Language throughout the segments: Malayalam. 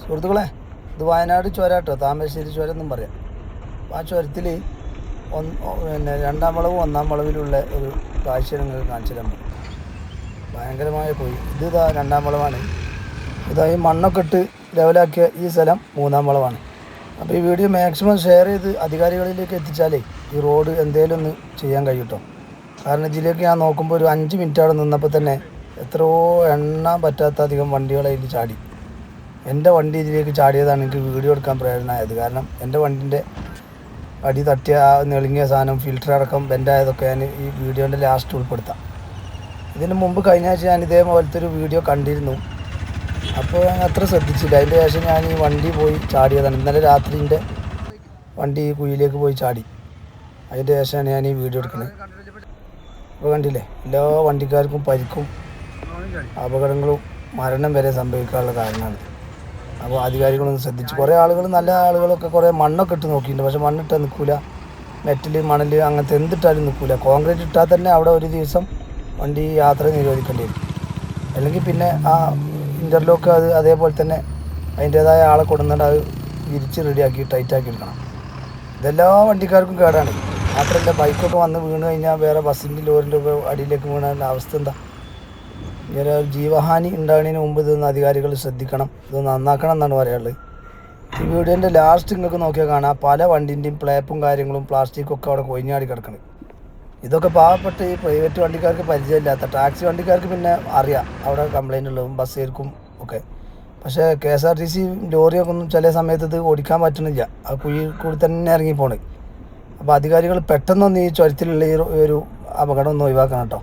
സുഹൃത്തുക്കളെ, ഇത് വയനാട് ചുരം കേട്ടോ, താമരശ്ശേരി ചുരം എന്നും പറയാം. അപ്പോൾ ആ ചുരത്തിൽ പിന്നെ രണ്ടാം വളവും ഒന്നാം വളവിലുള്ള ഒരു കാഴ്ച നിങ്ങൾക്ക് കാണിച്ചു തരാൻ പറ്റും. ഭയങ്കരമായ പോയി ഇതാ രണ്ടാം വളവാണ്. ഇതാ ഈ മണ്ണൊക്കെ ഇട്ട് ലെവലാക്കിയ ഈ സ്ഥലം മൂന്നാം വളവാണ്. അപ്പോൾ ഈ വീഡിയോ മാക്സിമം ഷെയർ ചെയ്ത് അധികാരികളിലേക്ക് എത്തിച്ചാലേ ഈ റോഡ് എന്തേലും ഒന്ന് ചെയ്യാൻ കഴിയും. കാരണം ഇതിലേക്ക് ഞാൻ നോക്കുമ്പോൾ ഒരു 5 മിനിറ്റ് അവിടെ നിന്നപ്പോൾ തന്നെ എത്രയോ എണ്ണാൻ പറ്റാത്ത അധികം വണ്ടികൾ അതിൽ ചാടി. എൻ്റെ വണ്ടി ഇതിലേക്ക് ചാടിയതാണ് എനിക്ക് വീഡിയോ എടുക്കാൻ പ്രേരണയായത്. കാരണം എൻ്റെ വണ്ടിൻ്റെ അടി തട്ടിയ ആ നെളുങ്ങിയ സാധനം ഫിൽറ്റർ അടക്കം ബെൻഡായതൊക്കെ ഞാൻ ഈ വീഡിയോൻ്റെ ലാസ്റ്റ് ഉൾപ്പെടുത്താം. ഇതിന് മുമ്പ് കഴിഞ്ഞ ആഴ്ച ഞാൻ ഇതേപോലത്തെ ഒരു വീഡിയോ കണ്ടിരുന്നു. അപ്പോൾ ഞാൻ അത്ര ശ്രദ്ധിച്ചില്ല. അതിൻ്റെ ശേഷം ഞാൻ ഈ വണ്ടി പോയി ചാടിയതാണ്. ഇന്നലെ രാത്രി എൻ്റെ വണ്ടി ഈ കുഴിയിലേക്ക് പോയി ചാടി. അതിൻ്റെ ശേഷമാണ് ഞാൻ ഈ വീഡിയോ എടുക്കുന്നത്. അപ്പോൾ കണ്ടില്ലേ, എല്ലാ വണ്ടിക്കാർക്കും പരിക്കും അപകടങ്ങളും മരണം വരെ സംഭവിക്കാനുള്ള കാരണമാണ്. അപ്പോൾ അധികാരികളൊന്ന് ശ്രദ്ധിച്ച്. കുറേ ആളുകൾ, നല്ല ആളുകളൊക്കെ കുറേ മണ്ണൊക്കെ ഇട്ട് നോക്കിയിട്ടുണ്ട്. പക്ഷേ മണ്ണിട്ടാൽ നിൽക്കില്ല. മെറ്റൽ, മണൽ അങ്ങനത്തെ എന്തിട്ടാലും നിൽക്കില്ല. കോൺക്രീറ്റ് ഇട്ടാൽ തന്നെ അവിടെ ഒരു ദിവസം വണ്ടി യാത്ര നിരോധിക്കേണ്ടി വരും. അല്ലെങ്കിൽ പിന്നെ ആ ഇൻ്റർലോക്ക് അതേപോലെ തന്നെ അതിൻ്റേതായ ആളെ കൊടുന്നിട്ട് അത് വിരിച്ച് റെഡിയാക്കി ടൈറ്റാക്കി എടുക്കണം. ഇതെല്ലാ വണ്ടിക്കാർക്കും കേടാണ്. മാത്രമല്ല ബൈക്കൊക്കെ വന്ന് വീണ് കഴിഞ്ഞാൽ വേറെ ബസ്സിൻ്റെ ലോറിൻ്റെ ഒക്കെ അടിയിലേക്ക് വീണ അവസ്ഥ എന്താ? ഇങ്ങനെ ജീവഹാനി ഉണ്ടാകുന്നതിന് മുമ്പ് ഇതൊന്ന് അധികാരികൾ ശ്രദ്ധിക്കണം, ഇത് നന്നാക്കണം എന്നാണ് പറയാനുള്ളത്. ഈ വീഡിയോൻ്റെ ലാസ്റ്റ് നിങ്ങൾക്ക് നോക്കിയാൽ കാണാം, പല വണ്ടിൻ്റെയും പ്ലേപ്പും കാര്യങ്ങളും പ്ലാസ്റ്റിക്കും ഒക്കെ അവിടെ കൊഴിഞ്ഞാടി കിടക്കണം. ഇതൊക്കെ പാവപ്പെട്ട ഈ പ്രൈവറ്റ് വണ്ടിക്കാർക്ക് പരിചയമില്ലാത്ത, ടാക്സി വണ്ടിക്കാർക്ക് പിന്നെ അറിയാം അവിടെ കംപ്ലൈൻ്റ് ഉള്ളതും ബസ്സുകാർക്കും ഒക്കെ. പക്ഷേ KSRTC ലോറിയൊക്കെ ഒന്നും ചില സമയത്ത് ഇത് ഓടിക്കാൻ പറ്റുന്നില്ല. ആ കുഴി കൂടി തന്നെ ഇറങ്ങി പോണേ. അപ്പോൾ അധികാരികൾ പെട്ടെന്നൊന്ന് ഈ ചുരത്തിലുള്ള ഈ ഒരു അപകടം ഒന്ന് ഒഴിവാക്കണം കേട്ടോ.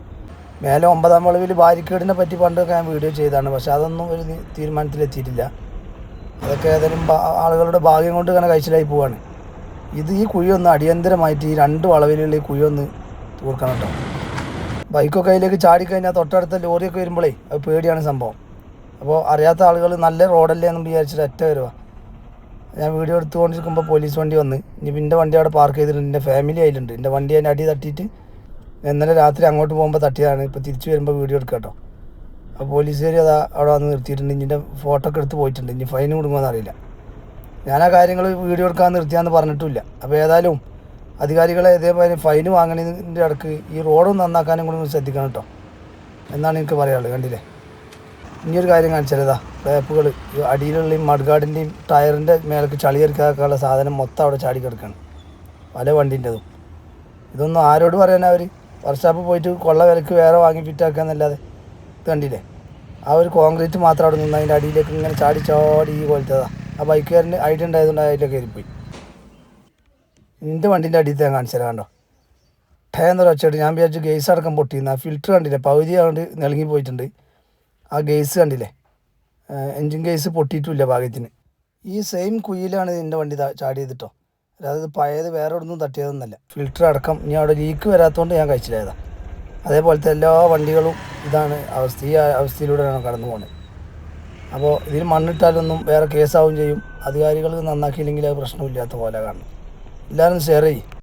മേലെ 9ാം വളവിൽ ബാരിക്കേഡിനെ പറ്റി പണ്ടൊക്കെ ഞാൻ വീഡിയോ ചെയ്തതാണ്. പക്ഷേ അതൊന്നും ഒരു തീരുമാനത്തിലെത്തിയിട്ടില്ല. അതൊക്കെ ഏതെങ്കിലും ആളുകളുടെ ഭാഗ്യം കൊണ്ട് ഇങ്ങനെ കഴിച്ചിലായി പോവാണ്. ഈ കുഴിയൊന്ന് അടിയന്തരമായിട്ട് ഈ 2 വളവിലുള്ള ഈ കുഴിയൊന്ന് തീർക്കണം കേട്ടോ. ബൈക്കൊക്കെ അതിലേക്ക് ചാടിക്കഴിഞ്ഞാൽ തൊട്ടടുത്ത ലോറിയൊക്കെ വരുമ്പോഴേ അത് പേടിയാണ് സംഭവം. അപ്പോൾ അറിയാത്ത ആളുകൾ നല്ല റോഡല്ലേ എന്ന് വിചാരിച്ചിട്ട് ഒറ്റ വരുക. ഞാൻ വീഡിയോ എടുത്തുകൊണ്ടിരിക്കുമ്പോൾ പോലീസ് വണ്ടി വന്ന്, ഇനി എൻ്റെ വണ്ടി അവിടെ പാർക്ക് ചെയ്തിട്ടുണ്ട്. എൻ്റെ ഫാമിലി അതിലുണ്ട്. എൻ്റെ വണ്ടി അതിൻ്റെ അടി തട്ടിയിട്ട് ഇന്നലെ രാത്രി അങ്ങോട്ട് പോകുമ്പോൾ തട്ടിയതാണ്. ഇപ്പോൾ തിരിച്ച് വരുമ്പോൾ വീഡിയോ എടുക്കുക കേട്ടോ. അപ്പോൾ പോലീസുകാർ അതാ അവിടെ വന്ന് നിർത്തിയിട്ടുണ്ട്. ഇതിൻ്റെ ഫോട്ടോ ഒക്കെ എടുത്ത് പോയിട്ടുണ്ട്. ഇനി ഫൈൻ കൊടുക്കുമെന്ന് അറിയില്ല. ഞാൻ ആ കാര്യങ്ങൾ വീഡിയോ എടുക്കാൻ നിർത്തിയാന്ന് പറഞ്ഞിട്ടില്ല. അപ്പോൾ ഏതായാലും അധികാരികളെ ഇതേപോലെ ഫൈന് വാങ്ങണതിൻ്റെ ഇടയ്ക്ക് ഈ റോഡും നന്നാക്കാനും കൂടി ഒന്ന് ശ്രദ്ധിക്കണം കേട്ടോ എന്നാണ് എനിക്ക് പറയാനുള്ളത്. കണ്ടില്ലേ, ഇനിയൊരു കാര്യം കാണിച്ചാലേതാ പ്ലേപ്പുകൾ അടിയിലുള്ള ഈ മഡ്ഗാർഡിൻ്റെയും ടയറിൻ്റെ മേലേക്ക് ചളിയെടുക്കാനുള്ള സാധനം മൊത്തം അവിടെ ചാടി കിടക്കുകയാണ്, പല വണ്ടീൻ്റെതും. ഇതൊന്നും ആരോട് പറയാനാ? അവർ വർക്ക്ഷോപ്പ് പോയിട്ട് കൊള്ള വിലക്ക് വേറെ വാങ്ങി ഫിറ്റാക്കുക എന്നല്ലാതെ. ഇത് കണ്ടില്ലേ, ആ ഒരു കോൺക്രീറ്റ് മാത്രം അവിടെ നിന്ന് അതിൻ്റെ അടിയിലേക്ക് ഇങ്ങനെ ചാടി ഈ പോലത്തേതാ. ആ ബൈക്കുകാരന് ഐഡിയ ഉണ്ടായതുകൊണ്ട് അതിലേക്ക് കയറിപ്പോയി. എൻ്റെ വണ്ടീൻ്റെ അടിയിൽ ഞാൻ കാണിച്ചു തരാം കണ്ടോ. എന്നൊരു ഒച്ചയായിട്ട് ഞാൻ വിചാരിച്ചു ഗേസ് അടക്കം പൊട്ടിയിരുന്നു. ആ ഫിൽറ്റർ കണ്ടില്ലേ, പകുതി കൊണ്ട് നിലങ്ങി പോയിട്ടുണ്ട്. ആ ഗേസ് കണ്ടില്ലേ, എൻജിൻ ഗേസ് പൊട്ടിയിട്ടില്ല ഭാഗ്യത്തിന്. ഈ സെയിം കുഴിയിലാണ് എൻ്റെ വണ്ടി ചാടിയത്. അതായത് പഴയത് വേറെ ഒന്നും തട്ടിയതൊന്നുമല്ല. ഫിൽറ്റർ അടക്കം ഇനി അവിടെ ലീക്ക് വരാത്തതുകൊണ്ട് ഞാൻ കഴിച്ചില്ലായതാണ്. അതേപോലത്തെ എല്ലാ വണ്ടികളും ഇതാണ് അവസ്ഥ. ഈ അവസ്ഥയിലൂടെയാണ് കടന്നു പോകുന്നത്. അപ്പോൾ ഇതിൽ മണ്ണിട്ടാലൊന്നും വേറെ കേസാവും ചെയ്യും. അധികാരികൾ നന്നാക്കിയില്ലെങ്കിൽ അത് പ്രശ്നമില്ലാത്ത പോലെ കാണും. എല്ലാവരും ഷെയർ ചെയ്യും.